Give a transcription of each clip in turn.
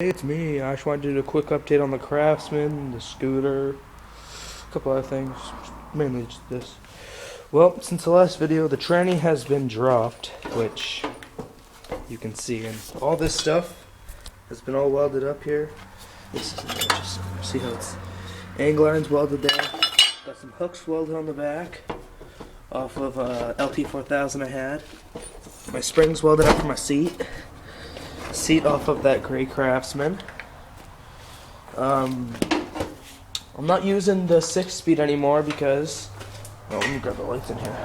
Hey, it's me. I just wanted to do a quick update on the Craftsman, the scooter, a couple other things, mainly just this. Well, since the last video, the tranny has been dropped, which you can see, and all this stuff has been all welded up here. This is just see how it's angle irons welded there. Got some hooks welded on the back off of LT4000 I had. My springs welded up for my seat off of that gray Craftsman. I'm not using the 6-speed anymore because, oh, let me grab the lights in here.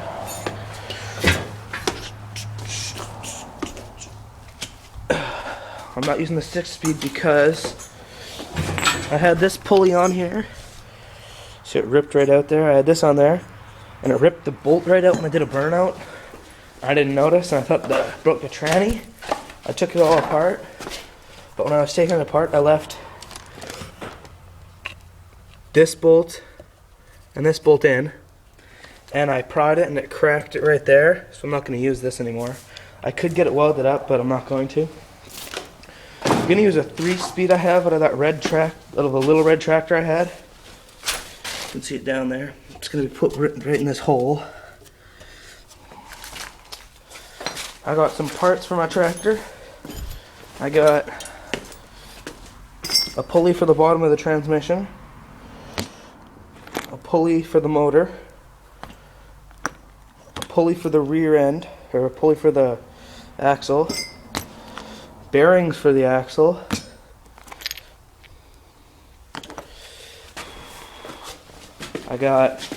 I'm not using the 6-speed because I had this pulley on here, so it ripped right out there. I had this on there, and it ripped the bolt right out when I did a burnout. I didn't notice, and I thought that broke the tranny. I took it all apart, but when I was taking it apart, I left this bolt and this bolt in, and I pried it and it cracked it right there, so I'm not going to use this anymore. I could get it welded up, but I'm not going to. I'm going to use a 3-speed I have out of that out of the little red tractor I had. You can see it down there. It's going to be put right in this hole. I got some parts for my tractor. I got a pulley for the bottom of the transmission, a pulley for the motor, a pulley for the rear end, or a pulley for the axle, bearings for the axle, I got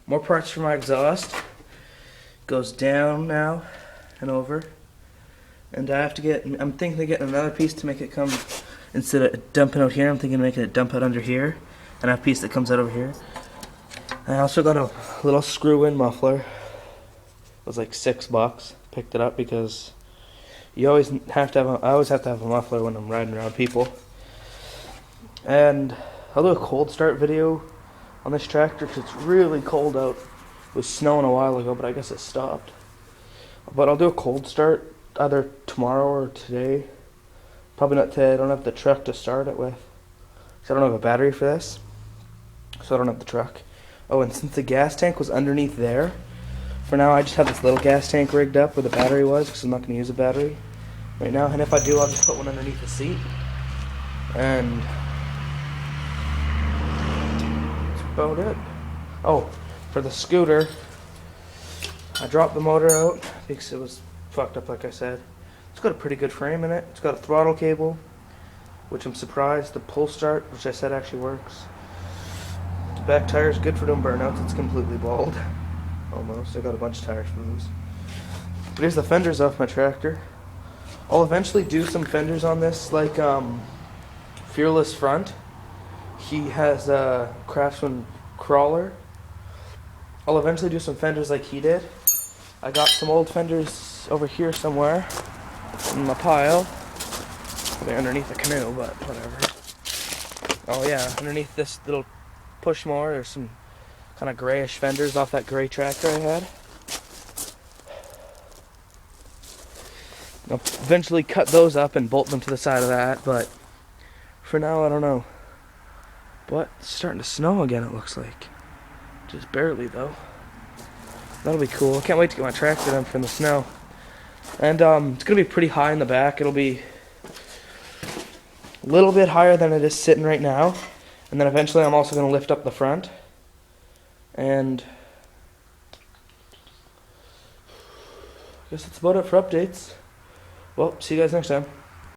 more parts for my exhaust. Goes down now and over. And I have to I'm thinking of getting another piece to make it come, instead of dumping out here, I'm thinking of making it dump out under here. And I have a piece that comes out over here. And I also got a little screw-in muffler. It was like $6. Picked it up because you always have to have I always have to have a muffler when I'm riding around people. And I'll do a cold start video on this tractor because it's really cold out. It was snowing a while ago, but I guess it stopped. But I'll do a cold start either tomorrow or today. Probably not today. I don't have the truck to start it with, so I don't have a battery for this, so I don't have the truck. Oh, and since the gas tank was underneath there, for now I just have this little gas tank rigged up where the battery was, because I'm not going to use a battery right now. And if I do, I'll just put one underneath the seat. And that's about it. Oh, for the scooter, I dropped the motor out because it was fucked up, like I said. It's got a pretty good frame in it. It's got a throttle cable, which I'm surprised. The pull start, which I said actually works. The back tire is good for doing burnouts. It's completely bald. Almost. I got a bunch of tires for those. But here's the fenders off my tractor. I'll eventually do some fenders on this, like Fearless Front. He has a Craftsman crawler. I'll eventually do some fenders like he did. I got some old fenders over here somewhere in my pile. They're underneath the canoe, but whatever. Oh yeah, underneath this little push mower, there's some kind of grayish fenders off that gray tractor I had. I'll eventually cut those up and bolt them to the side of that, but for now I don't know. But it's starting to snow again, it looks like. Just barely though. That'll be cool. I can't wait to get my tractor done from the snow. And it's gonna be pretty high in the back. It'll be a little bit higher than it is sitting right now. And then eventually I'm also gonna lift up the front. And I guess that's about it for updates. Well, see you guys next time.